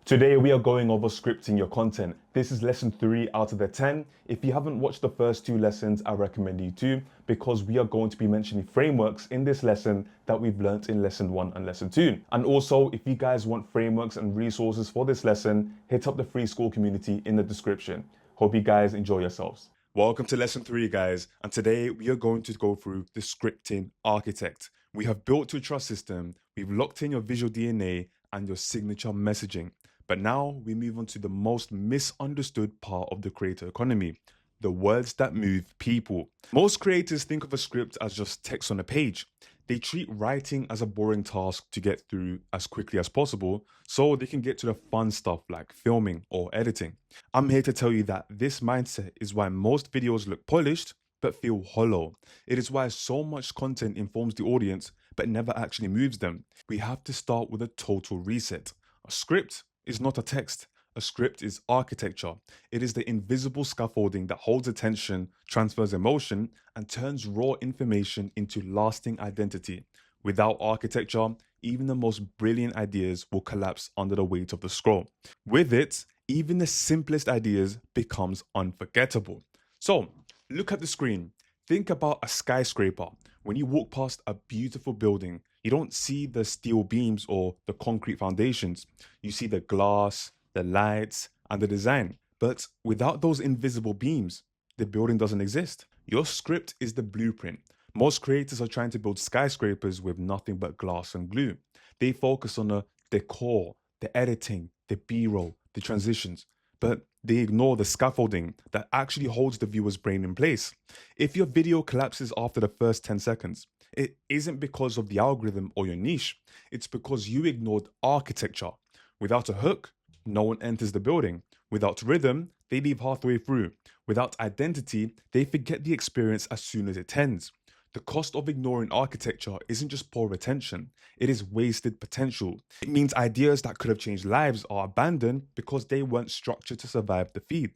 Today we are going over scripting your content. This is lesson 3 out of the 10. If you haven't watched the first 2 lessons, I recommend you to, because we are going to be mentioning frameworks in this lesson that we've learnt in lesson 1 and lesson 2. And also, if you guys want frameworks and resources for this lesson, hit up the free Skool community in the description. Hope you guys enjoy yourselves. Welcome to lesson 3, guys, and today we are going to go through the scripting architect. We have built your trust system, we've locked in your visual DNA and your signature messaging. But now we move on to the most misunderstood part of the creator economy, the words that move people. Most creators think of a script as just text on a page. They treat writing as a boring task to get through as quickly as possible so they can get to the fun stuff like filming or editing. I'm here to tell you that this mindset is why most videos look polished but feel hollow. It is why so much content informs the audience but never actually moves them. We have to start with a total reset. A script is not a text. A script is architecture. It is the invisible scaffolding that holds attention, transfers emotion, and turns raw information into lasting identity. Without architecture, even the most brilliant ideas will collapse under the weight of the scroll. With it, even the simplest ideas becomes unforgettable. So, look at the screen. Think about a skyscraper. When you walk past a beautiful building, you don't see the steel beams or the concrete foundations. You see the glass, the lights, and the design. But without those invisible beams, the building doesn't exist. Your script is the blueprint. Most creators are trying to build skyscrapers with nothing but glass and glue. They focus on the decor, the editing, the B-roll, the transitions, but they ignore the scaffolding that actually holds the viewer's brain in place. If your video collapses after the first 10 seconds, it isn't because of the algorithm or your niche. It's because you ignored architecture. Without a hook, no one enters the building. Without rhythm, they leave halfway through. Without identity, they forget the experience as soon as it ends. The cost of ignoring architecture isn't just poor retention, it is wasted potential. It means ideas that could have changed lives are abandoned because they weren't structured to survive the feed.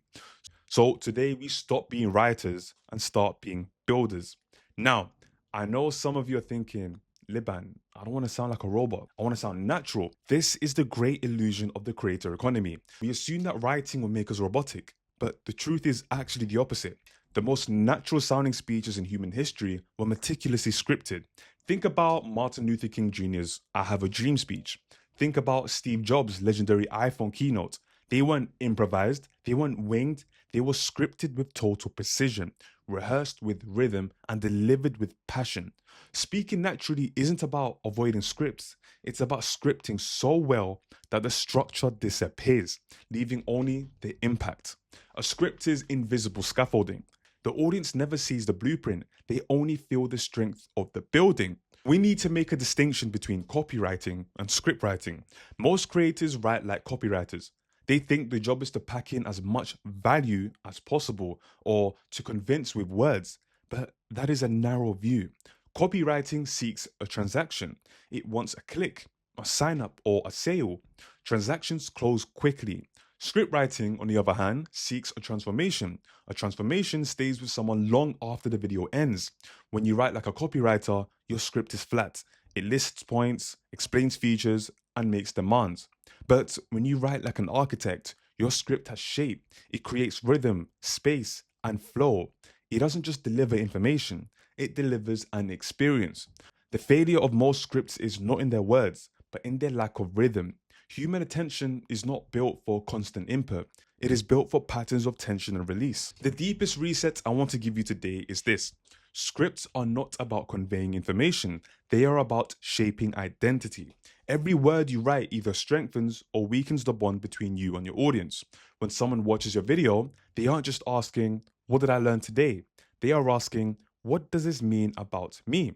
So today we stop being writers and start being builders. Now, I know some of you are thinking, Liban, I don't want to sound like a robot. I want to sound natural. This is the great illusion of the creator economy. We assume that writing will make us robotic, but the truth is actually the opposite. The most natural sounding speeches in human history were meticulously scripted. Think about Martin Luther King Jr.'s I Have a Dream speech. Think about Steve Jobs' legendary iPhone keynote. They weren't improvised, they weren't winged, they were scripted with total precision, rehearsed with rhythm, and delivered with passion. Speaking naturally isn't about avoiding scripts, it's about scripting so well that the structure disappears, leaving only the impact. A script is invisible scaffolding. The audience never sees the blueprint, they only feel the strength of the building. We need to make a distinction between copywriting and script writing. Most creators write like copywriters. They think the job is to pack in as much value as possible or to convince with words, but that is a narrow view. Copywriting seeks a transaction. It wants a click, a sign up, or a sale. Transactions close quickly. Script writing, on the other hand, seeks a transformation. A transformation stays with someone long after the video ends. When you write like a copywriter, your script is flat. It lists points, explains features, and makes demands. But when you write like an architect, your script has shape. It creates rhythm, space, and flow. It doesn't just deliver information, it delivers an experience. The failure of most scripts is not in their words, but in their lack of rhythm. Human attention is not built for constant input. It is built for patterns of tension and release. The deepest reset I want to give you today is this. Scripts are not about conveying information. They are about shaping identity. Every word you write either strengthens or weakens the bond between you and your audience. When someone watches your video, they aren't just asking, what did I learn today? They are asking, what does this mean about me?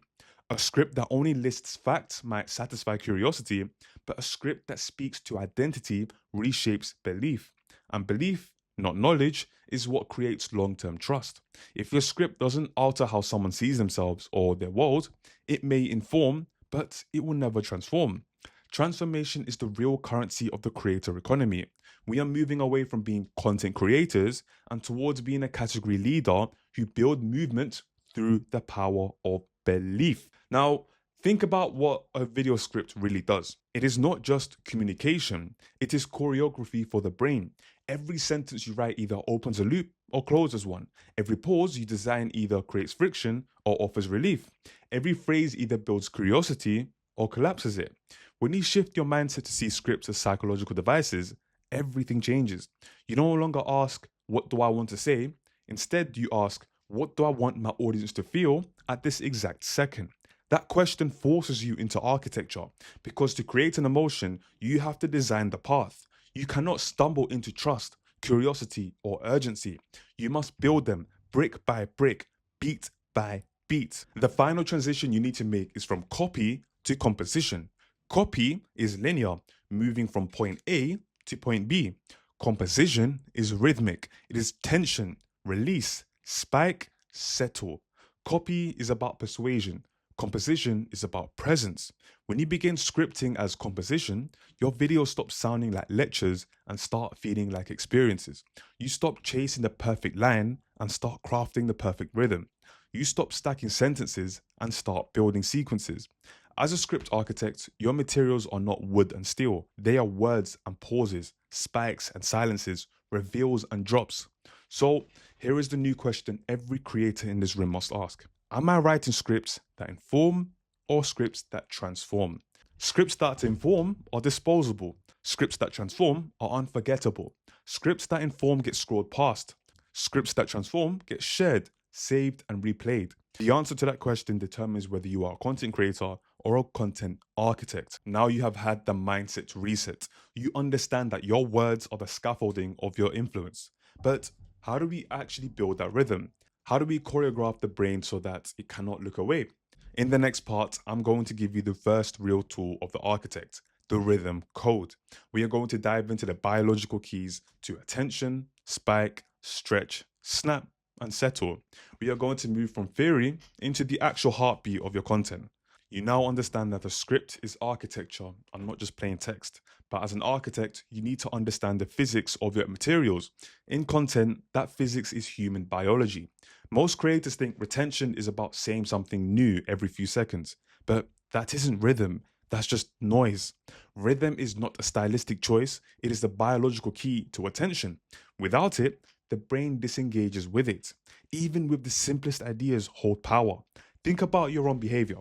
A script that only lists facts might satisfy curiosity, but a script that speaks to identity reshapes belief. And belief, not knowledge, is what creates long-term trust. If your script doesn't alter how someone sees themselves or their world, it may inform, but it will never transform. Transformation is the real currency of the creator economy. We are moving away from being content creators and towards being a category leader who build movement through the power of belief. Now, Think about what a video script really does. It is not just communication, it is choreography for the brain. Every sentence you write either opens a loop or closes one. Every pause you design either creates friction or offers relief. Every phrase either builds curiosity or collapses it. When you shift your mindset to see scripts as psychological devices, everything changes. You no longer ask, what do I want to say? Instead, you ask, what do I want my audience to feel at this exact second? That question forces you into architecture because to create an emotion, you have to design the path. You cannot stumble into trust, curiosity, or urgency. You must build them brick by brick, beat by beat. The final transition you need to make is from copy to composition. Copy is linear, moving from point A to point B. Composition is rhythmic. It is tension, release, spike, settle. Copy is about persuasion. Composition is about presence. When you begin scripting as composition, your videos stop sounding like lectures and start feeling like experiences. You stop chasing the perfect line and start crafting the perfect rhythm. You stop stacking sentences and start building sequences. As a script architect, your materials are not wood and steel. They are words and pauses, spikes and silences, reveals and drops. So here is the new question every creator in this room must ask. Am I writing scripts that inform or scripts that transform? Scripts that inform are disposable. Scripts that transform are unforgettable. Scripts that inform get scrolled past. Scripts that transform get shared, saved, and replayed. The answer to that question determines whether you are a content creator or a content architect. Now you have had the mindset reset. You understand that your words are the scaffolding of your influence. But how do we actually build that rhythm? How do we choreograph the brain so that it cannot look away? In the next part, I'm going to give you the first real tool of the architect, the rhythm code. We are going to dive into the biological keys to attention, spike, stretch, snap, and settle. We are going to move from theory into the actual heartbeat of your content. You now understand that a script is architecture and not just plain text. But as an architect, you need to understand the physics of your materials. In content, that physics is human biology. Most creators think retention is about saying something new every few seconds, but that isn't rhythm, that's just noise. Rhythm is not a stylistic choice, it is the biological key to attention. Without it, the brain disengages with it. Even with the simplest ideas hold power. Think about your own behavior.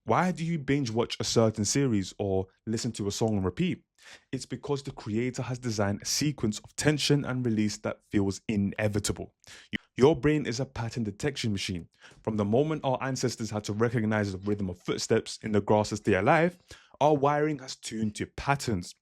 Why do you binge watch a certain series or listen to a song on repeat? It's because the creator has designed a sequence of tension and release that feels inevitable. Your brain is a pattern detection machine. From the moment our ancestors had to recognize the rhythm of footsteps in the grass to stay alive, our wiring has tuned to patterns.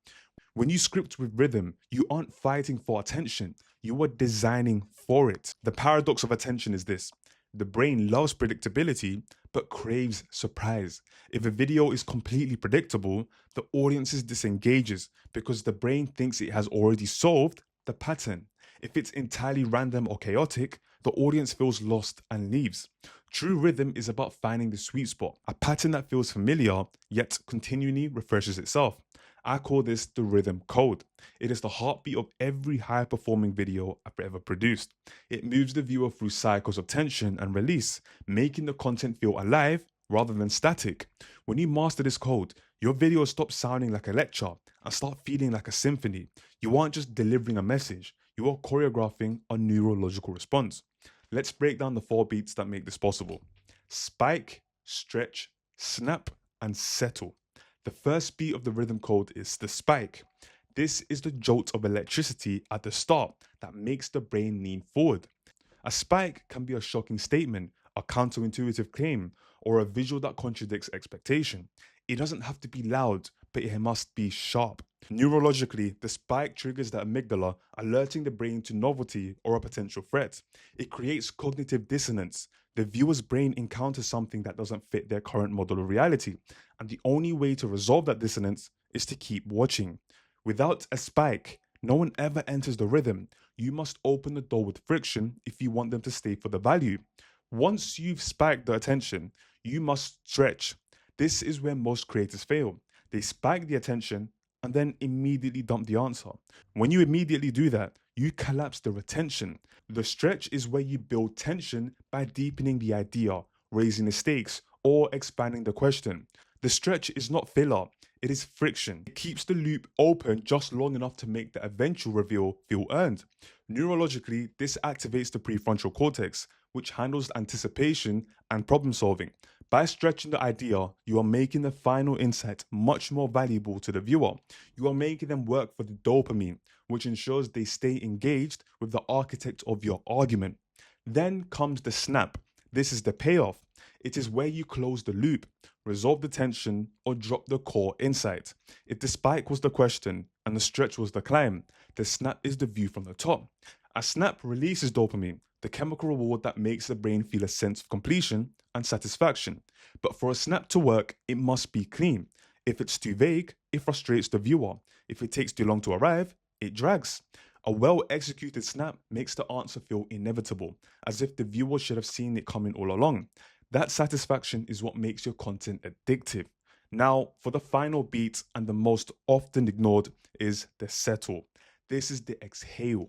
When you script with rhythm, you aren't fighting for attention, you are designing for it. The paradox of attention is this. The brain loves predictability, but craves surprise. If a video is completely predictable, the audience disengages because the brain thinks it has already solved the pattern. If it's entirely random or chaotic, the audience feels lost and leaves. True rhythm is about finding the sweet spot, a pattern that feels familiar yet continually refreshes itself. I call this the rhythm code. It is the heartbeat of every high-performing video I've ever produced. It moves the viewer through cycles of tension and release, making the content feel alive rather than static. When you master this code, your videos stop sounding like a lecture and start feeling like a symphony. You aren't just delivering a message, you are choreographing a neurological response. Let's break down the 4 beats that make this possible. Spike, stretch, snap, and settle. The first beat of the rhythm code is the spike. This is the jolt of electricity at the start that makes the brain lean forward. A spike can be a shocking statement, a counterintuitive claim, or a visual that contradicts expectation. It doesn't have to be loud, but it must be sharp. Neurologically, the spike triggers the amygdala, alerting the brain to novelty or a potential threat. It creates cognitive dissonance. The viewer's brain encounters something that doesn't fit their current model of reality, and the only way to resolve that dissonance is to keep watching. Without a spike, no one ever enters the rhythm. You must open the door with friction if you want them to stay for the value. Once you've spiked the attention, you must stretch. This is where most creators fail. They spike the attention and then immediately dump the answer. When you immediately do that, you collapse the retention. The stretch is where you build tension by deepening the idea, raising the stakes, or expanding the question. The stretch is not filler, it is friction. It keeps the loop open just long enough to make the eventual reveal feel earned. Neurologically, this activates the prefrontal cortex, which handles anticipation and problem solving. By stretching the idea, you are making the final insight much more valuable to the viewer. You are making them work for the dopamine, which ensures they stay engaged with the architect of your argument. Then comes the snap. This is the payoff. It is where you close the loop, resolve the tension, or drop the core insight. If the spike was the question and the stretch was the climb, the snap is the view from the top. A snap releases dopamine, the chemical reward that makes the brain feel a sense of completion and satisfaction. But for a snap to work, it must be clean. If it's too vague, it frustrates the viewer. If it takes too long to arrive, it drags. A well-executed snap makes the answer feel inevitable, as if the viewer should have seen it coming all along. That satisfaction is what makes your content addictive. Now, for the final beat and the most often ignored is the settle. This is the exhale,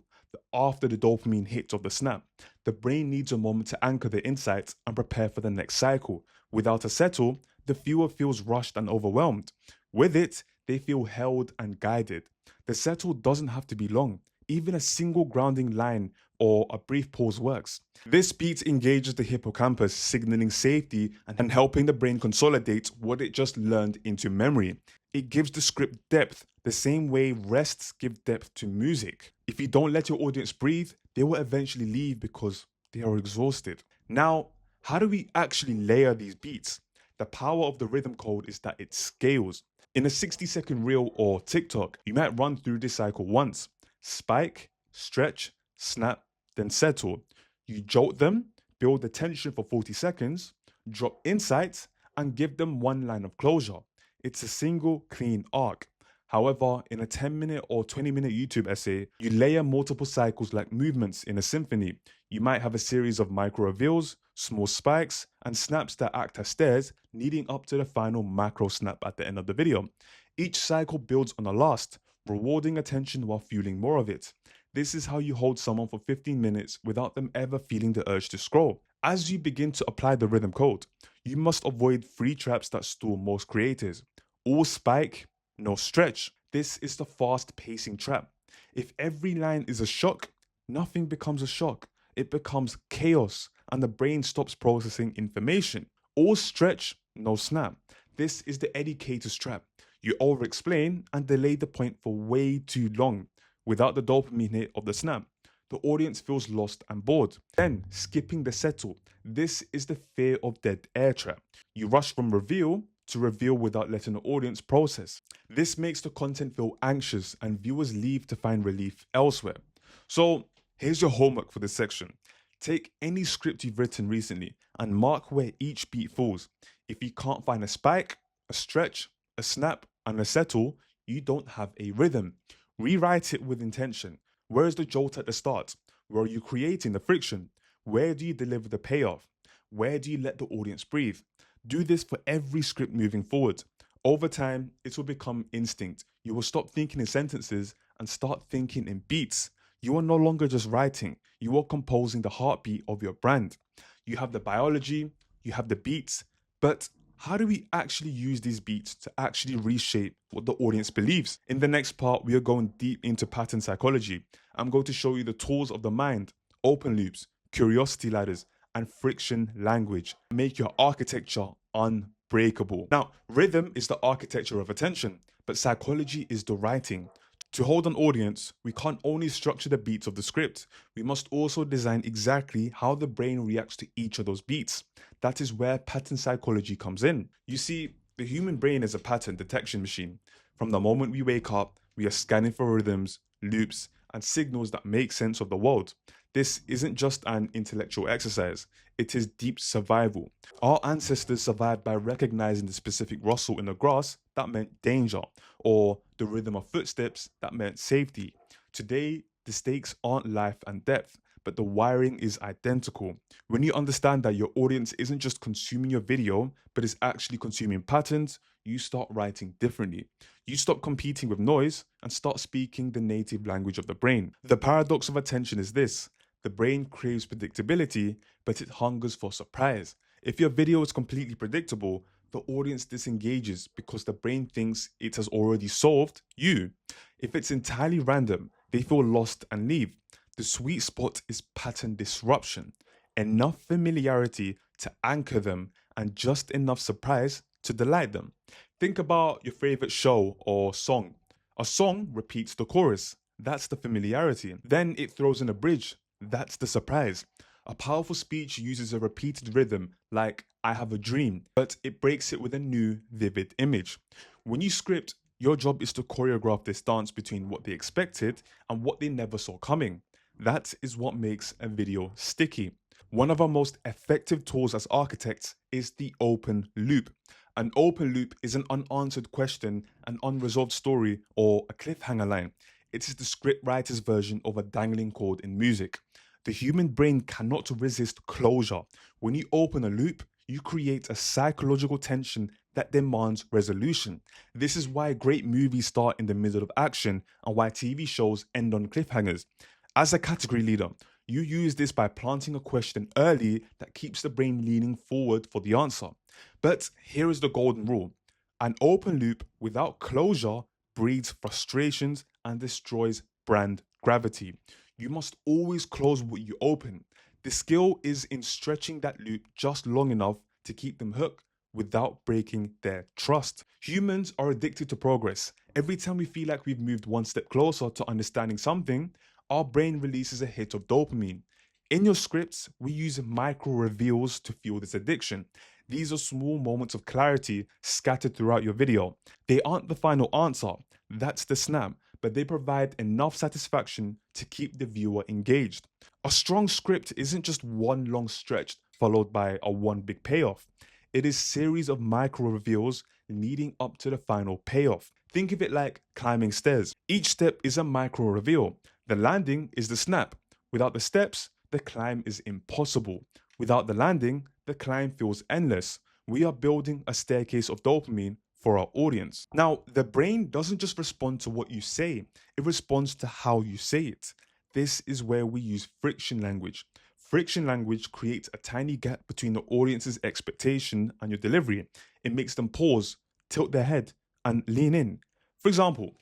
after the dopamine hit of the snap. The brain needs a moment to anchor the insights and prepare for the next cycle. Without a settle, the viewer feels rushed and overwhelmed. With it, they feel held and guided. The settle doesn't have to be long. Even a single grounding line or a brief pause works. This beat engages the hippocampus, signaling safety and helping the brain consolidate what it just learned into memory. It gives the script depth, the same way rests give depth to music. If you don't let your audience breathe, they will eventually leave because they are exhausted. Now, how do we actually layer these beats? The power of the rhythm code is that it scales. In a 60-second reel or TikTok, you might run through this cycle once. Spike, stretch, snap, then settle. You jolt them, build the tension for 40 seconds, drop insights, and give them one line of closure. It's a single, clean arc. However, in a 10-minute or 20-minute YouTube essay, you layer multiple cycles like movements in a symphony. You might have a series of micro reveals, small spikes, and snaps that act as stairs, leading up to the final macro snap at the end of the video. Each cycle builds on the last, rewarding attention while fueling more of it. This is how you hold someone for 15 minutes without them ever feeling the urge to scroll. As you begin to apply the rhythm code, you must avoid three traps that stall most creators. All spike, no stretch. This is the fast pacing trap. If every line is a shock, nothing becomes a shock. It becomes chaos and the brain stops processing information. All stretch, no snap. This is the educator's trap. You over-explain and delay the point for way too long. Without the dopamine hit of the snap, the audience feels lost and bored. Then, skipping the settle. This is the fear of dead air trap. You rush from reveal to reveal without letting the audience process. This makes the content feel anxious and viewers leave to find relief elsewhere. So, here's your homework for this section. Take any script you've written recently and mark where each beat falls. If you can't find a spike, a stretch, a snap, and a settle, you don't have a rhythm. Rewrite it with intention. Where is the jolt at the start? Where are you creating the friction? Where do you deliver the payoff? Where do you let the audience breathe? Do this for every script moving forward. Over time, it will become instinct. You will stop thinking in sentences and start thinking in beats. You are no longer just writing, you are composing the heartbeat of your brand. You have the biology, you have the beats, but how do we actually use these beats to actually reshape what the audience believes? In the next part, we are going deep into pattern psychology. I'm going to show you the tools of the mind, open loops, curiosity ladders, and friction language. Make your architecture unbreakable. Now, rhythm is the architecture of attention, but psychology is the writing. To hold an audience, we can't only structure the beats of the script, we must also design exactly how the brain reacts to each of those beats. That is where pattern psychology comes in. You see, the human brain is a pattern detection machine. From the moment we wake up, we are scanning for rhythms, loops, and signals that make sense of the world. This isn't just an intellectual exercise, it is deep survival. Our ancestors survived by recognizing the specific rustle in the grass that meant danger, or the rhythm of footsteps that meant safety. Today, the stakes aren't life and death, but the wiring is identical. When you understand that your audience isn't just consuming your video, but is actually consuming patterns, you start writing differently. You stop competing with noise and start speaking the native language of the brain. The paradox of attention is this: the brain craves predictability, but it hungers for surprise. If your video is completely predictable, the audience disengages because the brain thinks it has already solved you. If it's entirely random, they feel lost and leave. The sweet spot is pattern disruption, enough familiarity to anchor them and just enough surprise to delight them. Think about your favorite show or song. A song repeats the chorus. That's the familiarity. Then it throws in a bridge. That's the surprise. A powerful speech uses a repeated rhythm, like I have a dream, but it breaks it with a new, vivid image. When you script, your job is to choreograph this dance between what they expected and what they never saw coming. That is what makes a video sticky. One of our most effective tools as architects is the open loop. An open loop is an unanswered question, an unresolved story, or a cliffhanger line. It is the scriptwriter's version of a dangling chord in music. The human brain cannot resist closure. When you open a loop, you create a psychological tension that demands resolution. This is why great movies start in the middle of action and why TV shows end on cliffhangers. As a category leader, you use this by planting a question early that keeps the brain leaning forward for the answer. But here is the golden rule: an open loop without closure breeds frustrations and destroys brand gravity. You must always close what you open. The skill is in stretching that loop just long enough to keep them hooked without breaking their trust. Humans are addicted to progress. Every time we feel like we've moved one step closer to understanding something, our brain releases a hit of dopamine. In your scripts, we use micro reveals to fuel this addiction. These are small moments of clarity scattered throughout your video. They aren't the final answer, that's the snap, but they provide enough satisfaction to keep the viewer engaged. A strong script isn't just one long stretch followed by a one big payoff. It is series of micro reveals leading up to the final payoff. Think of it like climbing stairs. Each step is a micro reveal. The landing is the snap. Without the steps, the climb is impossible. Without the landing, the climb feels endless. We are building a staircase of dopamine for our audience. Now, the brain doesn't just respond to what you say, it responds to how you say it. This is where we use friction language. Friction language creates a tiny gap between the audience's expectation and your delivery. It makes them pause, tilt their head, and lean in. For example,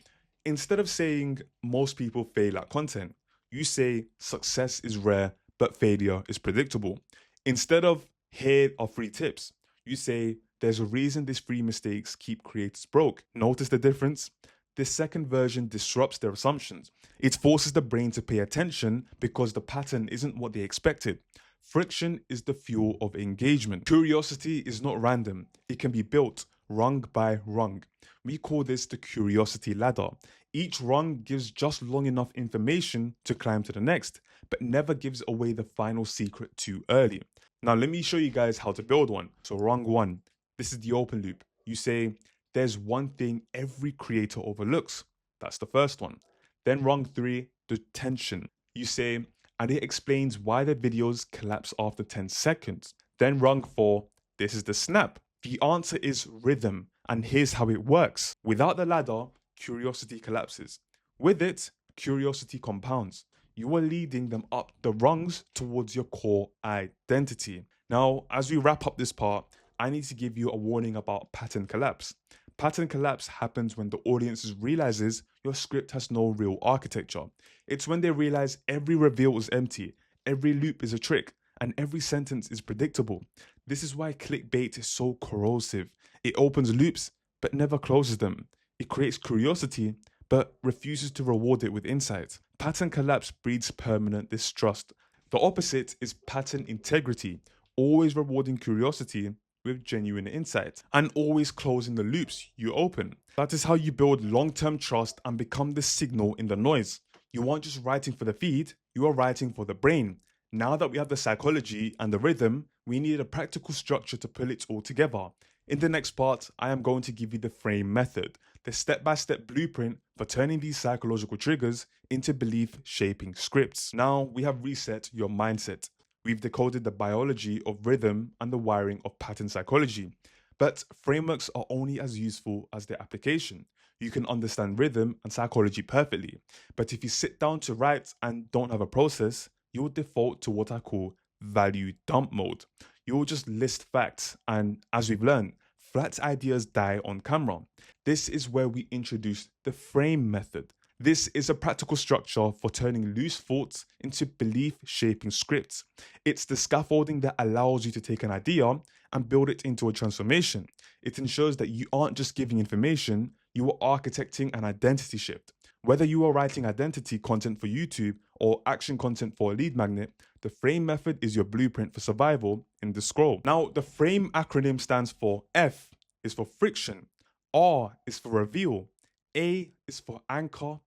instead of saying most people fail at content, you say success is rare, but failure is predictable. Instead of here are 3 tips, you say there's a reason these 3 mistakes keep creators broke. Notice the difference? This second version disrupts their assumptions. It forces the brain to pay attention because the pattern isn't what they expected. Friction is the fuel of engagement. Curiosity is not random. It can be built rung by rung. We call this the curiosity ladder. Each rung gives just long enough information to climb to the next, but never gives away the final secret too early. Now let me show you guys how to build one. So rung 1, this is the open loop. You say, there's one thing every creator overlooks. That's the first one. Then rung 3, the tension. You say, and it explains why the videos collapse after 10 seconds. Then rung 4, this is the snap. The answer is rhythm, and here's how it works. Without the ladder, curiosity collapses. With it, curiosity compounds. You are leading them up the rungs towards your core identity. Now, as we wrap up this part, I need to give you a warning about pattern collapse. Pattern collapse happens when the audience realizes your script has no real architecture. It's when they realize every reveal is empty, every loop is a trick, and every sentence is predictable. This is why clickbait is so corrosive. It opens loops, but never closes them. It creates curiosity, but refuses to reward it with insight. Pattern collapse breeds permanent distrust. The opposite is pattern integrity, always rewarding curiosity with genuine insight, and always closing the loops you open. That is how you build long-term trust and become the signal in the noise. You aren't just writing for the feed, you are writing for the brain. Now that we have the psychology and the rhythm, we need a practical structure to pull it all together. In the next part, I am going to give you the frame method, the step-by-step blueprint for turning these psychological triggers into belief-shaping scripts. Now we have reset your mindset. We've decoded the biology of rhythm and the wiring of pattern psychology. But frameworks are only as useful as their application. You can understand rhythm and psychology perfectly, but if you sit down to write and don't have a process, you will default to what I call value dump mode. You will just list facts, and as we've learned, flat ideas die on camera. This is where we introduce the frame method. This is a practical structure for turning loose thoughts into belief-shaping scripts. It's the scaffolding that allows you to take an idea and build it into a transformation. It ensures that you aren't just giving information, you are architecting an identity shift. Whether you are writing identity content for YouTube or action content for a lead magnet, the frame method is your blueprint for survival in the Skool. Now, the frame acronym stands for F is for friction, R is for reveal, A is for anchor,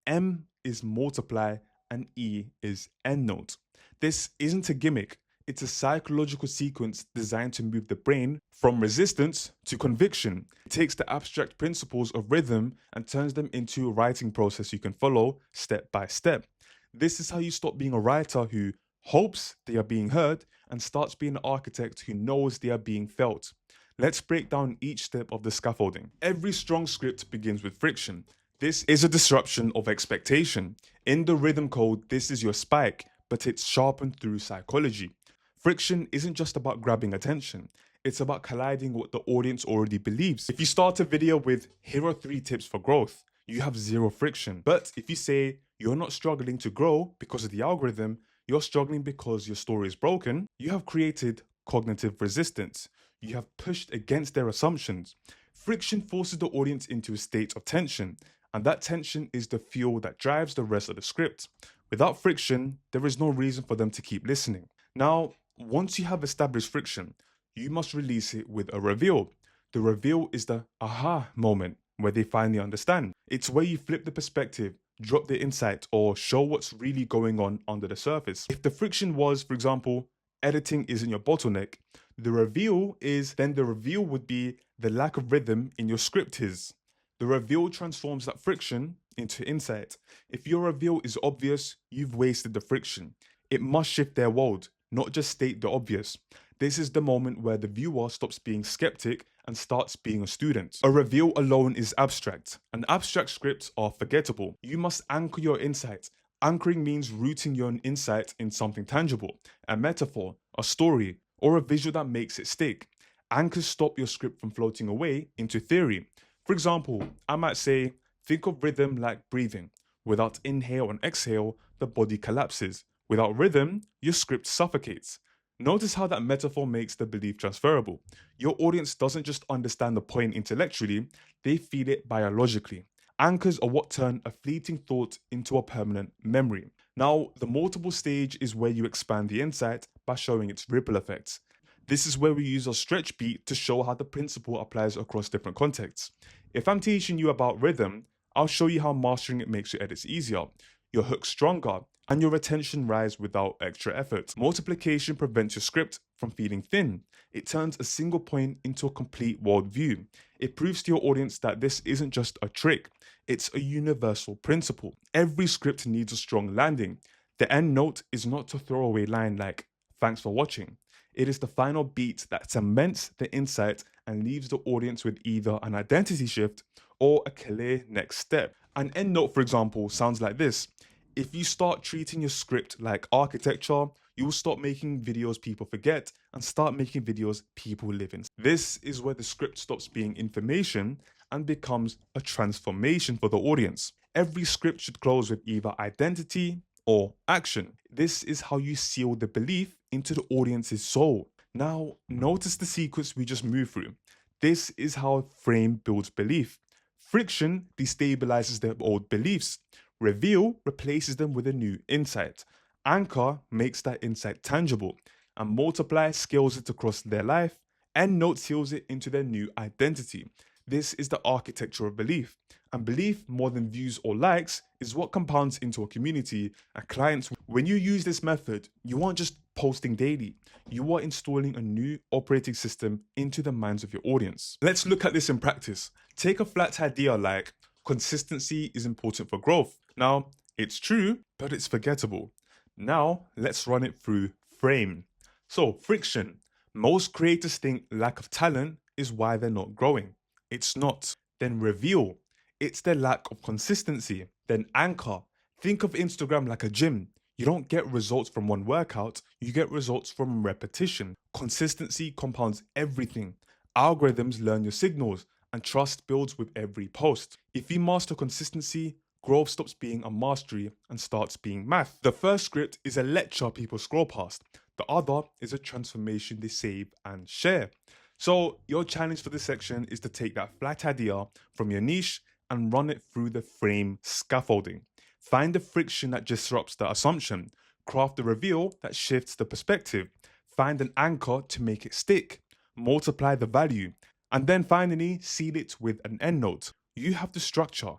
M is multiply, and E is endnote. This isn't a gimmick. It's a psychological sequence designed to move the brain from resistance to conviction. It takes the abstract principles of rhythm and turns them into a writing process you can follow step by step. This is how you stop being a writer who hopes they are being heard and starts being an architect who knows they are being felt. Let's break down each step of the scaffolding. Every strong script begins with friction. This is a disruption of expectation. In the rhythm code, this is your spike, but it's sharpened through psychology. Friction isn't just about grabbing attention. It's about colliding what the audience already believes. If you start a video with, here are 3 tips for growth, you have 0 friction. But if you say, you're not struggling to grow because of the algorithm, you're struggling because your story is broken, you have created cognitive resistance. You have pushed against their assumptions. Friction forces the audience into a state of tension, and that tension is the fuel that drives the rest of the script. Without friction, there is no reason for them to keep listening. Now, once you have established friction, you must release it with a reveal. The reveal is the aha moment where they finally understand. It's where you flip the perspective, drop the insight, or show what's really going on under the surface. If the friction was, for example, editing isn't your bottleneck, the reveal would be the lack of rhythm in your script is. The reveal transforms that friction into insight. If your reveal is obvious, you've wasted the friction. It must shift their world, not just state the obvious. This is the moment where the viewer stops being skeptic and starts being a student. A reveal alone is abstract, and abstract scripts are forgettable. You must anchor your insight. Anchoring means rooting your insight in something tangible, a metaphor, a story, or a visual that makes it stick. Anchors stop your script from floating away into theory. For example, I might say, think of rhythm like breathing. Without inhale and exhale, the body collapses. Without rhythm, your script suffocates. Notice how that metaphor makes the belief transferable. Your audience doesn't just understand the point intellectually, they feel it biologically. Anchors are what turn a fleeting thought into a permanent memory. Now, the multiple stage is where you expand the insight by showing its ripple effects. This is where we use a stretch beat to show how the principle applies across different contexts. If I'm teaching you about rhythm, I'll show you how mastering it makes your edits easier, your hooks stronger, and your retention rise without extra effort. Multiplication prevents your script from feeling thin. It turns a single point into a complete worldview. It proves to your audience that this isn't just a trick, it's a universal principle. Every script needs a strong landing. The end note is not a throwaway line like, thanks for watching. It is the final beat that cements the insight and leaves the audience with either an identity shift or a clear next step. An end note, for example, sounds like this. If you start treating your script like architecture, you will stop making videos people forget and start making videos people live in. This is where the script stops being information and becomes a transformation for the audience. Every script should close with either identity or action. This is how you seal the belief into the audience's soul. Now, notice the sequence we just moved through. This is how frame builds belief. Friction destabilizes their old beliefs. Reveal replaces them with a new insight. Anchor makes that insight tangible. And multiply scales it across their life. Endnote seals it into their new identity. This is the architecture of belief. And belief, more than views or likes, is what compounds into a community and clients. When you use this method, you aren't just posting daily. You are installing a new operating system into the minds of your audience. Let's look at this in practice. Take a flat idea like, consistency is important for growth. Now, it's true, but it's forgettable. Now, let's run it through frame. So, friction. Most creators think lack of talent is why they're not growing. It's not. Then reveal. It's their lack of consistency. Then anchor. Think of Instagram like a gym. You don't get results from one workout, you get results from repetition. Consistency compounds everything. Algorithms learn your signals, and trust builds with every post. If you master consistency, growth stops being a mastery and starts being math. The first script is a lecture people scroll past. The other is a transformation they save and share. So, your challenge for this section is to take that flat idea from your niche and run it through the frame scaffolding. Find the friction that disrupts the assumption, craft the reveal that shifts the perspective, find an anchor to make it stick, multiply the value, and then finally seal it with an endnote. You have the structure.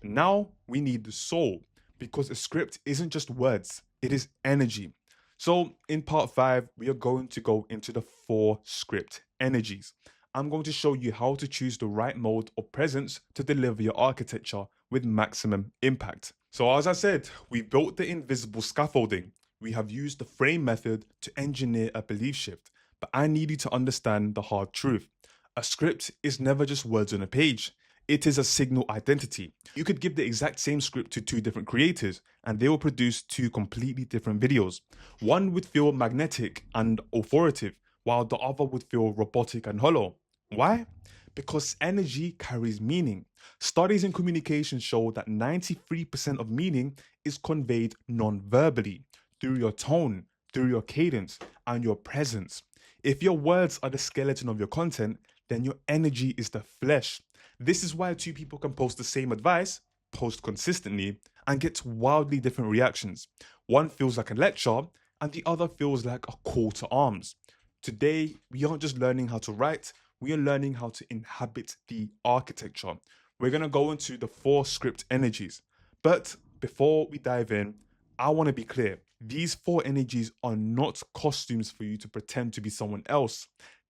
Now we need the soul, because a script isn't just words, it is energy. So in part 5, we are going to go into the 4 script energies. I'm going to show you how to choose the right mode or presence to deliver your architecture with maximum impact. So as I said, we built the invisible scaffolding. We have used the frame method to engineer a belief shift, but I need you to understand the hard truth. A script is never just words on a page. It is a signal identity. You could give the exact same script to 2 different creators and they will produce 2 completely different videos. One would feel magnetic and authoritative, while the other would feel robotic and hollow. Why? Because energy carries meaning. Studies in communication show that 93% of meaning is conveyed non-verbally, through your tone, through your cadence, and your presence. If your words are the skeleton of your content, then your energy is the flesh. This is why 2 people can post the same advice, post consistently, and get wildly different reactions. One feels like a lecture, and the other feels like a call to arms. Today, we aren't just learning how to write, we are learning how to inhabit the architecture. We're going to go into the 4 script energies. But before we dive in, I want to be clear. These 4 energies are not costumes for you to pretend to be someone else.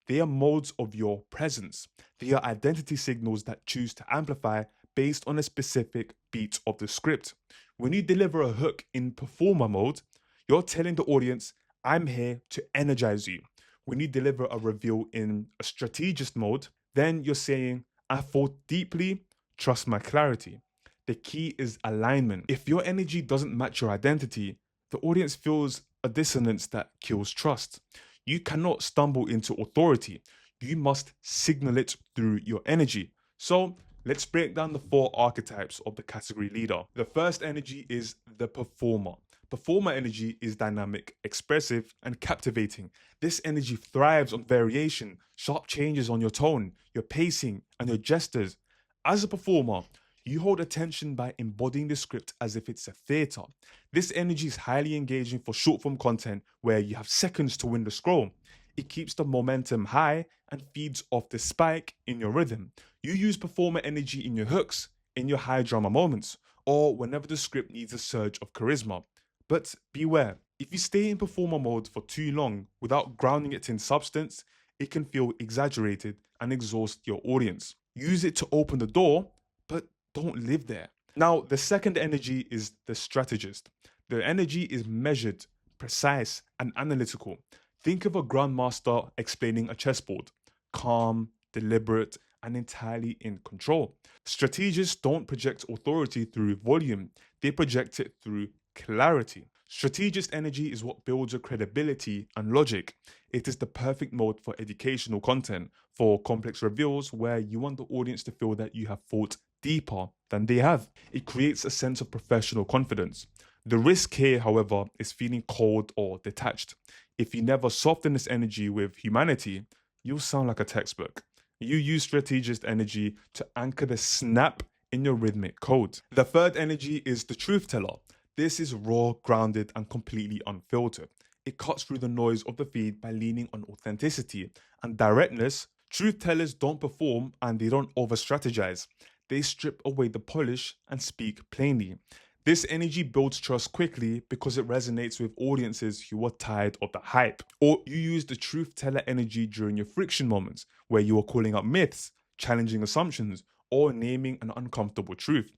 They are modes of your presence. They are identity signals that choose to amplify based on a specific beat of the script. When you deliver a hook in performer mode, you're telling the audience, I'm here to energize you. When you deliver a reveal in a strategist mode, then you're saying, I thought deeply, trust my clarity. The key is alignment. If your energy doesn't match your identity, the audience feels a dissonance that kills trust. You cannot stumble into authority. You must signal it through your energy. So let's break down the 4 archetypes of the category leader. The first energy is the performer. Performer energy is dynamic, expressive, and captivating. This energy thrives on variation, sharp changes on your tone, your pacing, and your gestures. As a performer, you hold attention by embodying the script as if it's a theatre. This energy is highly engaging for short form content where you have seconds to win the scroll. It keeps the momentum high and feeds off the spike in your rhythm. You use performer energy in your hooks, in your high drama moments, or whenever the script needs a surge of charisma. But beware, if you stay in performer mode for too long without grounding it in substance, it can feel exaggerated and exhaust your audience. Use it to open the door, but don't live there. Now, the second energy is the strategist. The energy is measured, precise, and analytical. Think of a grandmaster explaining a chessboard. Calm, deliberate, and entirely in control. Strategists don't project authority through volume, they project it through clarity. Strategist energy is what builds your credibility and logic. It is the perfect mode for educational content, for complex reveals where you want the audience to feel that you have thought deeper than they have. It creates a sense of professional confidence. The risk here, however, is feeling cold or detached. If you never soften this energy with humanity, you'll sound like a textbook. You use strategist energy to anchor the snap in your rhythmic code. The third energy is the truth teller. This is raw, grounded, and completely unfiltered. It cuts through the noise of the feed by leaning on authenticity and directness. Truth tellers don't perform and they don't over strategize. They strip away the polish and speak plainly. This energy builds trust quickly because it resonates with audiences who are tired of the hype. Or you use the truth teller energy during your friction moments where you are calling out myths, challenging assumptions, or naming an uncomfortable truth.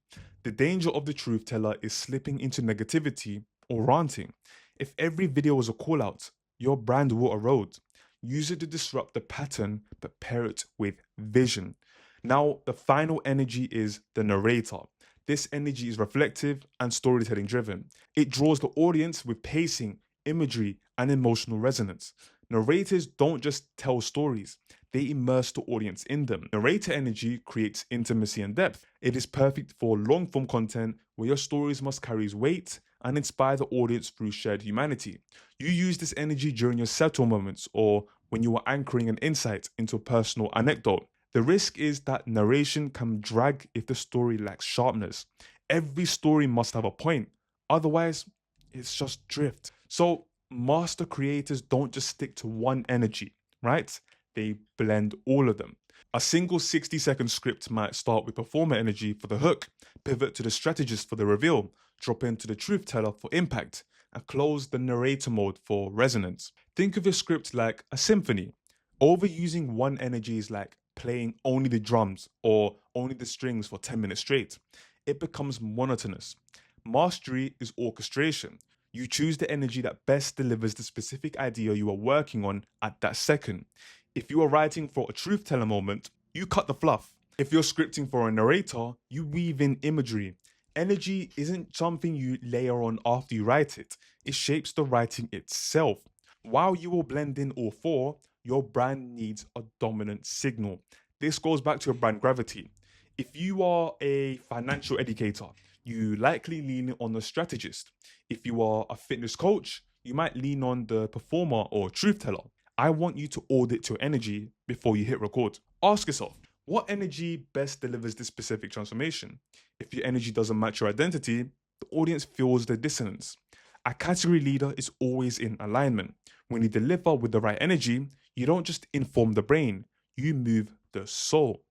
The danger of the truth teller is slipping into negativity or ranting. If every video was a call out, your brand will erode. Use it to disrupt the pattern, but pair it with vision. Now, the final energy is the narrator. This energy is reflective and storytelling driven. It draws the audience with pacing, imagery, and emotional resonance. Narrators don't just tell stories, they immerse the audience in them. Narrator energy creates intimacy and depth. It is perfect for long-form content where your stories must carry weight and inspire the audience through shared humanity. You use this energy during your settle moments or when you are anchoring an insight into a personal anecdote. The risk is that narration can drag if the story lacks sharpness. Every story must have a point, otherwise, it's just drift. So, master creators don't just stick to one energy, right? They blend all of them. A single 60-second script might start with performer energy for the hook, pivot to the strategist for the reveal, drop into the truth teller for impact, and close the narrator mode for resonance. Think of your script like a symphony. Overusing one energy is like playing only the drums or only the strings for 10 minutes straight. It becomes monotonous. Mastery is orchestration. You choose the energy that best delivers the specific idea you are working on at that second. If you are writing for a truth teller moment, you cut the fluff. If you're scripting for a narrator, you weave in imagery. Energy isn't something you layer on after you write it. It shapes the writing itself. While you will blend in all four, your brand needs a dominant signal. This goes back to your brand gravity. If you are a financial educator, you likely lean on the strategist. If you are a fitness coach, you might lean on the performer or truth teller. I want you to audit your energy before you hit record. Ask yourself, what energy best delivers this specific transformation? If your energy doesn't match your identity, the audience feels the dissonance. A category leader is always in alignment. When you deliver with the right energy, you don't just inform the brain, you move the soul.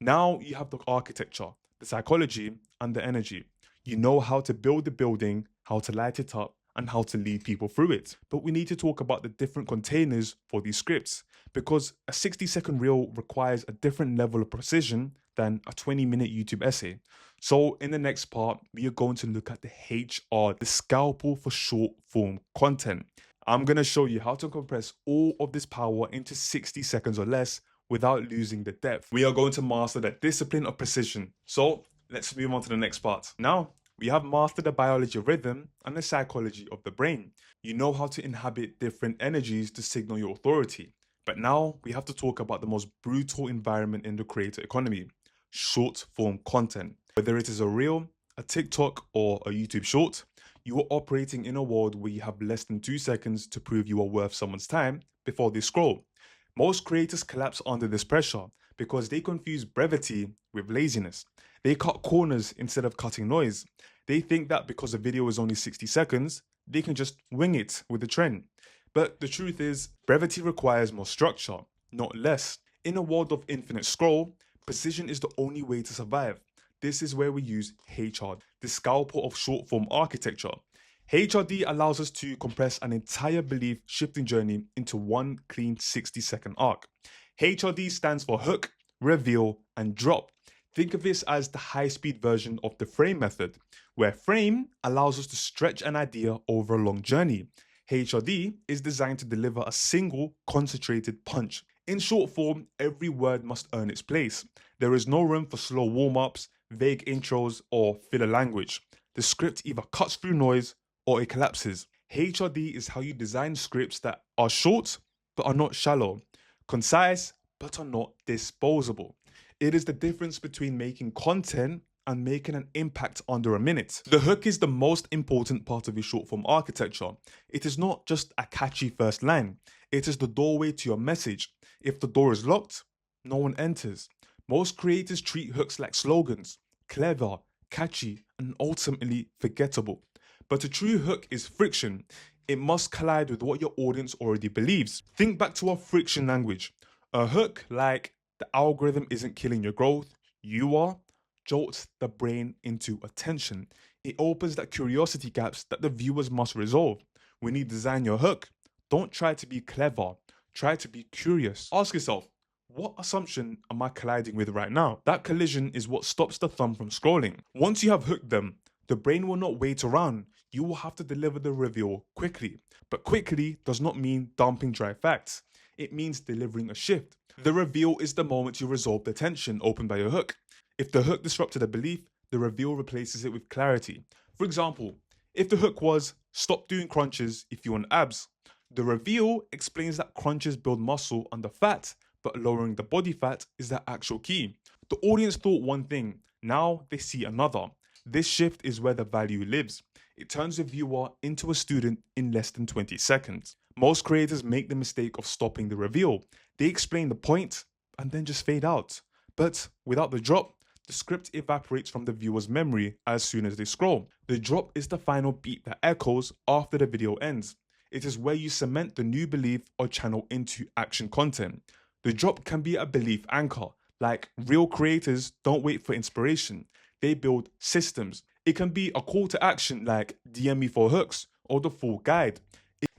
Now you have the architecture, the psychology, and the energy. You know how to build the building, how to light it up, and how to lead people through it. But we need to talk about the different containers for these scripts, because a 60-second reel requires a different level of precision than a 20-minute YouTube essay. So in the next part, we are going to look at the HR, the scalpel for short form content. I'm going to show you how to compress all of this power into 60 seconds or less without losing the depth. We are going to master the discipline of precision. So let's move on to the next part. Now, we have mastered the biology of rhythm and the psychology of the brain. You know how to inhabit different energies to signal your authority. But now we have to talk about the most brutal environment in the creator economy, short form content. Whether it is a reel, a TikTok, or a YouTube short, you are operating in a world where you have less than 2 seconds to prove you are worth someone's time before they scroll. Most creators collapse under this pressure because they confuse brevity with laziness. They cut corners instead of cutting noise. They think that because a video is only 60 seconds, they can just wing it with the trend. But the truth is, brevity requires more structure, not less. In a world of infinite scroll, precision is the only way to survive. This is where we use HR, the scalpel of short form architecture. HRD allows us to compress an entire belief shifting journey into one clean 60-second arc. HRD stands for hook, reveal, and drop. Think of this as the high-speed version of the frame method, where frame allows us to stretch an idea over a long journey. HRD is designed to deliver a single, concentrated punch. In short form, every word must earn its place. There is no room for slow warm-ups, vague intros, or filler language. The script either cuts through noise or it collapses. HRD is how you design scripts that are short but are not shallow, concise but are not disposable. It is the difference between making content and making an impact under a minute. The hook is the most important part of your short form architecture. It is not just a catchy first line. It is the doorway to your message. If the door is locked, no one enters. Most creators treat hooks like slogans, clever, catchy, and ultimately forgettable. But a true hook is friction. It must collide with what your audience already believes. Think back to our friction language. A hook like "the algorithm isn't killing your growth, you are," jolts the brain into attention. It opens that curiosity gaps that the viewers must resolve. When you design your hook, don't try to be clever, try to be curious. Ask yourself, what assumption am I colliding with right now? That collision is what stops the thumb from scrolling. Once you have hooked them, the brain will not wait around. You will have to deliver the reveal quickly. But quickly does not mean dumping dry facts. It means delivering a shift. The reveal is the moment you resolve the tension opened by your hook. If the hook disrupted a belief, the reveal replaces it with clarity. For example, if the hook was "stop doing crunches if you want abs," the reveal explains that crunches build muscle under fat, but lowering the body fat is the actual key. The audience thought one thing, now they see another. This shift is where the value lives. It turns the viewer into a student in less than 20 seconds. Most creators make the mistake of stopping the reveal. They explain the point and then just fade out. But without the drop, the script evaporates from the viewer's memory as soon as they scroll. The drop is the final beat that echoes after the video ends. It is where you cement the new belief or channel into action content. The drop can be a belief anchor, like real creators don't wait for inspiration, they build systems. It can be a call to action like DM me for hooks or the full guide.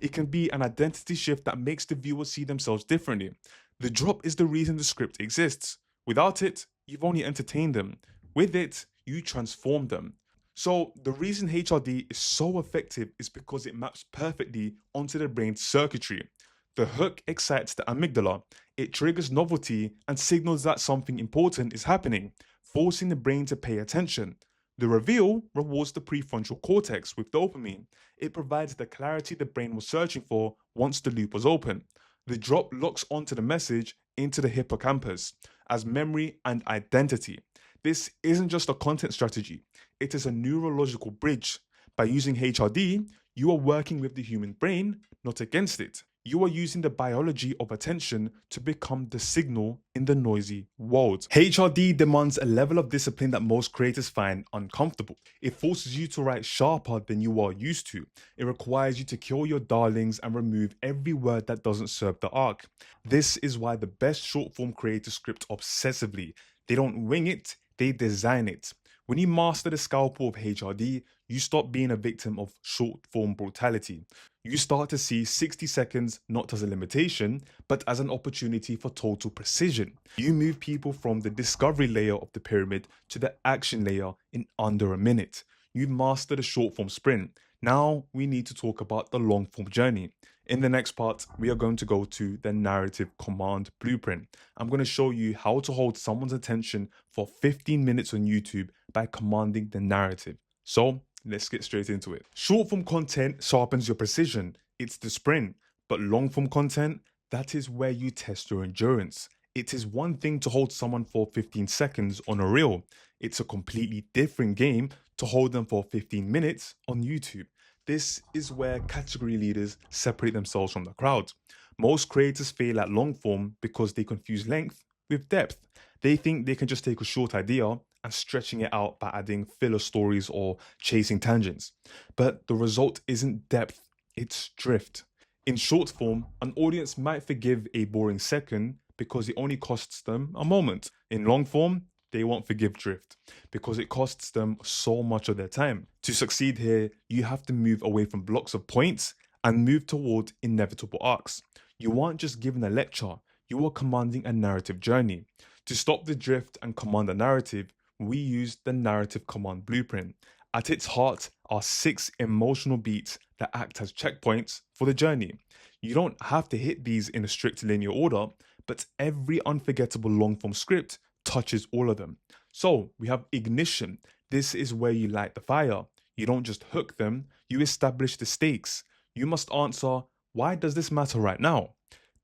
It can be an identity shift that makes the viewer see themselves differently. The drop is the reason the script exists. Without it, you've only entertained them. With it, you transform them. So the reason HRD is so effective is because it maps perfectly onto the brain's circuitry. The hook excites the amygdala. It triggers novelty and signals that something important is happening, forcing the brain to pay attention. The reveal rewards the prefrontal cortex with dopamine. It provides the clarity the brain was searching for once the loop was open. The drop locks onto the message into the hippocampus as memory and identity. This isn't just a content strategy, it is a neurological bridge. By using HRD, you are working with the human brain, not against it. You are using the biology of attention to become the signal in the noisy world. HRD demands a level of discipline that most creators find uncomfortable. It forces you to write sharper than you are used to. It requires you to kill your darlings and remove every word that doesn't serve the arc. This is why the best short form creators script obsessively. They don't wing it, they design it. When you master the scalpel of HRD, you stop being a victim of short form brutality. You start to see 60 seconds not as a limitation, but as an opportunity for total precision. You move people from the discovery layer of the pyramid to the action layer in under a minute. You've mastered the short form sprint. Now we need to talk about the long form journey. In the next part, we are going to go to the narrative command blueprint. I'm going to show you how to hold someone's attention for 15 minutes on YouTube by commanding the narrative. So let's get straight into it. Short form content sharpens your precision. It's the sprint. But long form content, that is where you test your endurance. It is one thing to hold someone for 15 seconds on a reel. It's a completely different game to hold them for 15 minutes on YouTube. This is where category leaders separate themselves from the crowd. Most creators fail at long form because they confuse length with depth. They think they can just take a short idea and stretching it out by adding filler stories or chasing tangents. But the result isn't depth, it's drift. In short form, an audience might forgive a boring second because it only costs them a moment. In long form, they won't forgive drift because it costs them so much of their time. To succeed here, you have to move away from blocks of points and move toward inevitable arcs. You aren't just given a lecture, you are commanding a narrative journey. To stop the drift and command a narrative, we use the narrative command blueprint. At its heart are 6 emotional beats that act as checkpoints for the journey. You don't have to hit these in a strict linear order, but every unforgettable long form script touches all of them. So we have ignition. This is where you light the fire. You don't just hook them, you establish the stakes. You must answer, why does this matter right now?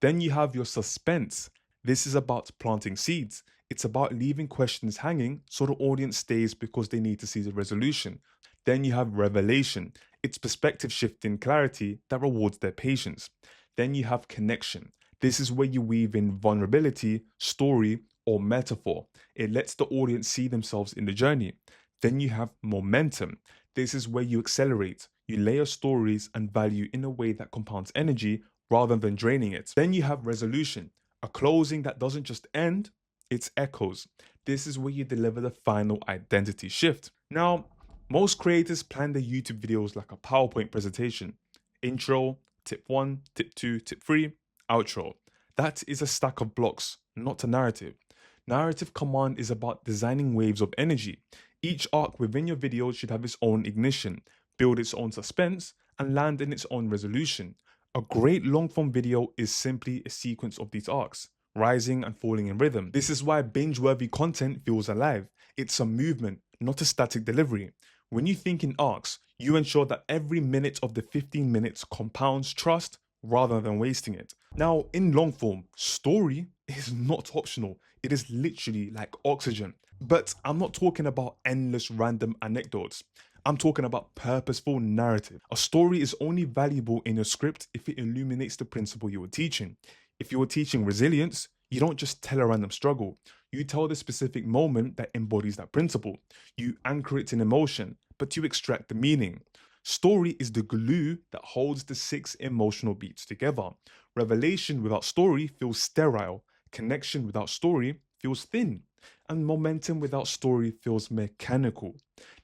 Then you have your suspense. This is about planting seeds. It's about leaving questions hanging so the audience stays because they need to see the resolution. Then you have revelation. It's perspective shifting clarity that rewards their patience. Then you have connection. This is where you weave in vulnerability, story, or metaphor. It lets the audience see themselves in the journey. Then you have momentum. This is where you accelerate. You layer stories and value in a way that compounds energy rather than draining it. Then you have resolution, a closing that doesn't just end, it echoes. This is where you deliver the final identity shift. Now, most creators plan their YouTube videos like a PowerPoint presentation. Intro, tip 1, tip 2, tip 3, outro. That is a stack of blocks, not a narrative. Narrative command is about designing waves of energy. Each arc within your video should have its own ignition, build its own suspense, and land in its own resolution. A great long-form video is simply a sequence of these arcs, rising and falling in rhythm. This is why binge-worthy content feels alive. It's a movement, not a static delivery. When you think in arcs, you ensure that every minute of the 15 minutes compounds trust rather than wasting it. Now, in long form, story is not optional. It is literally like oxygen. But I'm not talking about endless random anecdotes. I'm talking about purposeful narrative. A story is only valuable in your script if it illuminates the principle you were teaching. If you were teaching resilience, you don't just tell a random struggle. You tell the specific moment that embodies that principle. You anchor it in emotion, but you extract the meaning. Story is the glue that holds the 6 emotional beats together. Revelation without story feels sterile. Connection without story feels thin. And momentum without story feels mechanical.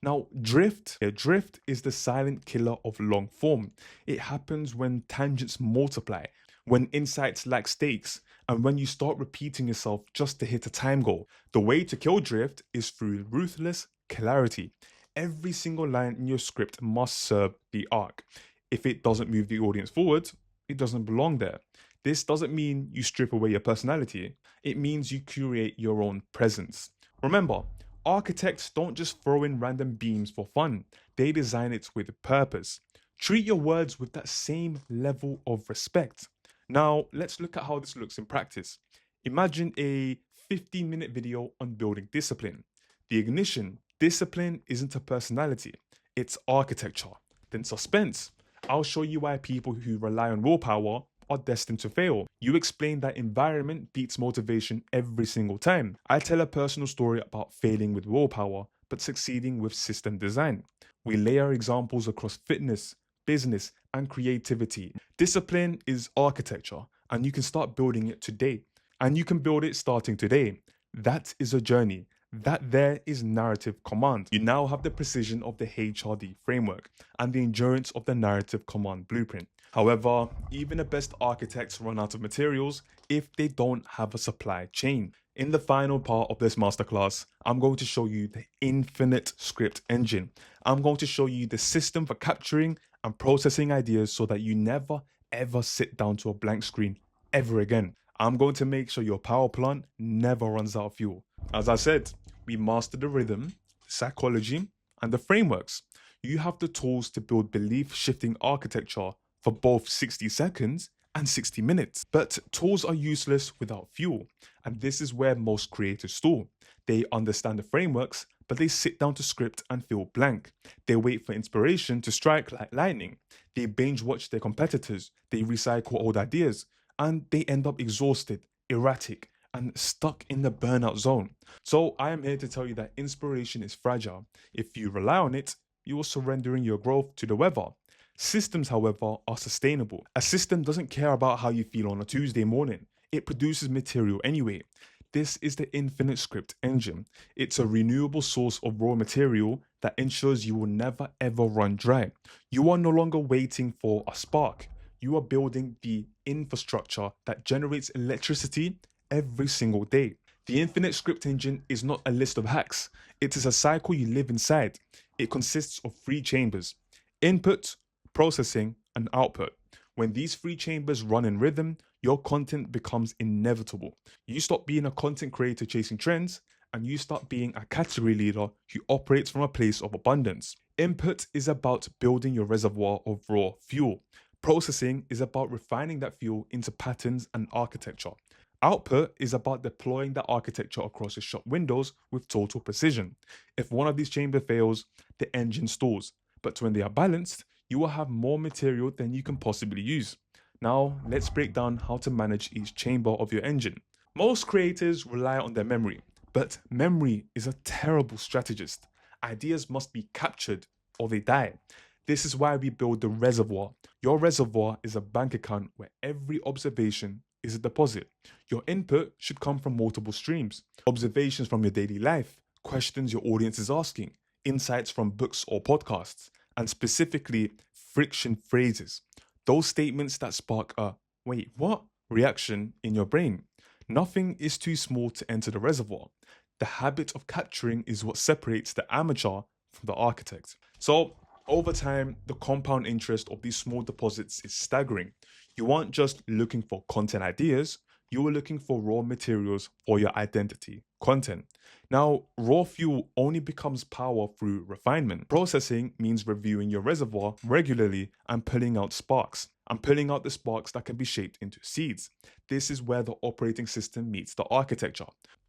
Now, drift is the silent killer of long form. It happens when tangents multiply, when insights lack stakes, and when you start repeating yourself just to hit a time goal. The way to kill drift is through ruthless clarity. Every single line in your script must serve the arc. If it doesn't move the audience forward, it doesn't belong there. This doesn't mean you strip away your personality. It means you curate your own presence. Remember, architects don't just throw in random beams for fun. They design it with purpose. Treat your words with that same level of respect. Now, let's look at how this looks in practice. Imagine a 15-minute video on building discipline. The ignition: discipline isn't a personality, it's architecture. Then suspense: I'll show you why people who rely on willpower are destined to fail. You explain that environment beats motivation every single time. I tell a personal story about failing with willpower, but succeeding with system design. We layer examples across fitness, business, and creativity. Discipline is architecture, and you can start building it today. And you can build it starting today. That is a journey. That there is narrative command. You now have the precision of the HRD framework and the endurance of the narrative command blueprint. However, even the best architects run out of materials if they don't have a supply chain. In the final part of this masterclass, I'm going to show you the infinite script engine. I'm going to show you the system for capturing and processing ideas so that you never ever sit down to a blank screen ever again. I'm going to make sure your power plant never runs out of fuel. As I said, we master the rhythm, the psychology, and the frameworks. You have the tools to build belief-shifting architecture for both 60 seconds and 60 minutes. But tools are useless without fuel, and this is where most creators stall. They understand the frameworks, but they sit down to script and feel blank. They wait for inspiration to strike like lightning. They binge watch their competitors, they recycle old ideas, and they end up exhausted, erratic, and stuck in the burnout zone. So I am here to tell you that inspiration is fragile. If you rely on it, you are surrendering your growth to the weather. Systems, however, are sustainable. A system doesn't care about how you feel on a Tuesday morning. It produces material anyway. This is the infinite script engine. It's a renewable source of raw material that ensures you will never ever run dry. You are no longer waiting for a spark. You are building the infrastructure that generates electricity every single day. The infinite script engine is not a list of hacks. It is a cycle you live inside. It consists of 3 chambers: input, processing, and output. When these 3 chambers run in rhythm, your content becomes inevitable. You stop being a content creator chasing trends, and you start being a category leader who operates from a place of abundance. Input is about building your reservoir of raw fuel. Processing is about refining that fuel into patterns and architecture. Output is about deploying that architecture across your shop windows with total precision. If one of these chambers fails, the engine stalls. But when they are balanced, you will have more material than you can possibly use. Now, let's break down how to manage each chamber of your engine. Most creators rely on their memory, but memory is a terrible strategist. Ideas must be captured or they die. This is why we build the reservoir. Your reservoir is a bank account where every observation is a deposit. Your input should come from multiple streams: observations from your daily life, questions your audience is asking, insights from books or podcasts, and specifically friction phrases. Those statements that spark a "wait, what?" reaction in your brain. Nothing is too small to enter the reservoir. The habit of capturing is what separates the amateur from the architect. So, over time, the compound interest of these small deposits is staggering. You aren't just looking for content ideas, You are looking for raw materials for your identity, content. Now, raw fuel only becomes power through refinement. Processing means reviewing your reservoir regularly and pulling out sparks. And pulling out the sparks that can be shaped into seeds. This is where the operating system meets the architecture.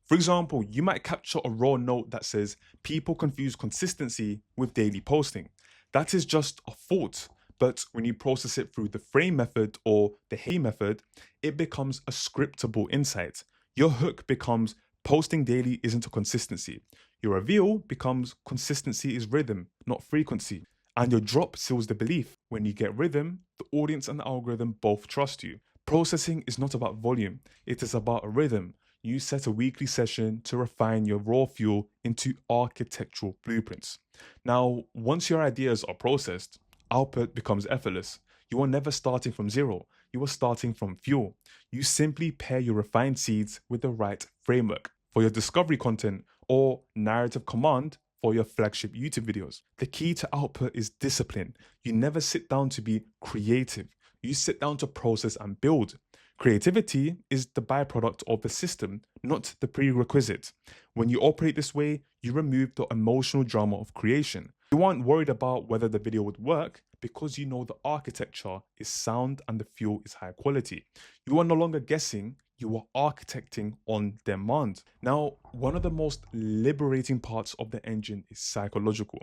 For example, you might capture a raw note that says, people confuse consistency with daily posting. That is just a thought, but when you process it through the frame method or the hey method, it becomes a scriptable insight. Your hook becomes posting daily isn't a consistency. Your reveal becomes consistency is rhythm, not frequency. And your drop seals the belief. When you get rhythm, the audience and the algorithm both trust you. Processing is not about volume, it is about a rhythm. You set a weekly session to refine your raw fuel into architectural blueprints. Now, once your ideas are processed, output becomes effortless. You are never starting from zero, you are starting from fuel. You simply pair your refined seeds with the right framework for your discovery content or narrative command for your flagship YouTube videos. The key to output is discipline. You never sit down to be creative, you sit down to process and build. Creativity is the byproduct of the system, not the prerequisite. When you operate this way, you remove the emotional drama of creation. You aren't worried about whether the video would work because you know the architecture is sound and the fuel is high quality. You are no longer guessing, you are architecting on demand. Now, one of the most liberating parts of the engine is psychological.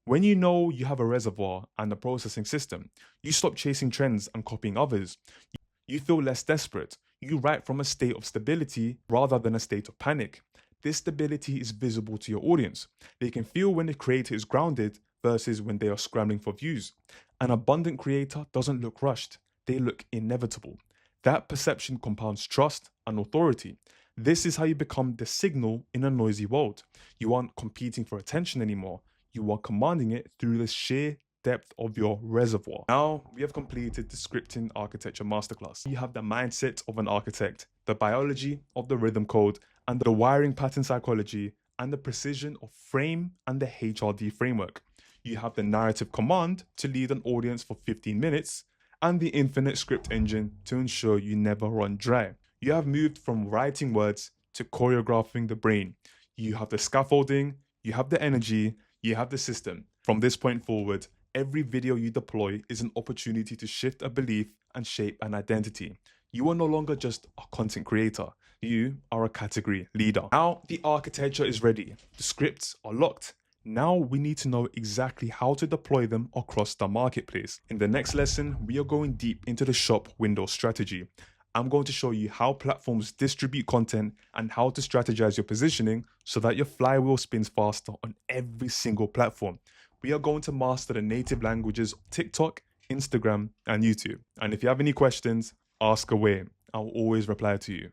When you know you have a reservoir and a processing system, you stop chasing trends and copying others. You feel less desperate. You write from a state of stability rather than a state of panic. This stability is visible to your audience. They can feel when the creator is grounded versus when they are scrambling for views. An abundant creator doesn't look rushed, they look inevitable. That perception compounds trust and authority. This is how you become the signal in a noisy world. You aren't competing for attention anymore. You are commanding it through the sheer depth of your reservoir. Now we have completed the scripting architecture masterclass. You have the mindset of an architect, the biology of the rhythm code, and the wiring pattern psychology, and the precision of frame and the HRD framework. You have the narrative command to lead an audience for 15 minutes, and the infinite script engine to ensure you never run dry. You have moved from writing words to choreographing the brain. You have the scaffolding, you have the energy, you have the system. From this point forward, every video you deploy is an opportunity to shift a belief and shape an identity. You are no longer just a content creator, you are a category leader. Now the architecture is ready, the scripts are locked. Now we need to know exactly how to deploy them across the marketplace. In the next lesson, we are going deep into the shop window strategy. I'm going to show you how platforms distribute content and how to strategize your positioning so that your flywheel spins faster on every single platform. We are going to master the native languages of TikTok, Instagram, and YouTube. And if you have any questions, ask away. I'll always reply to you.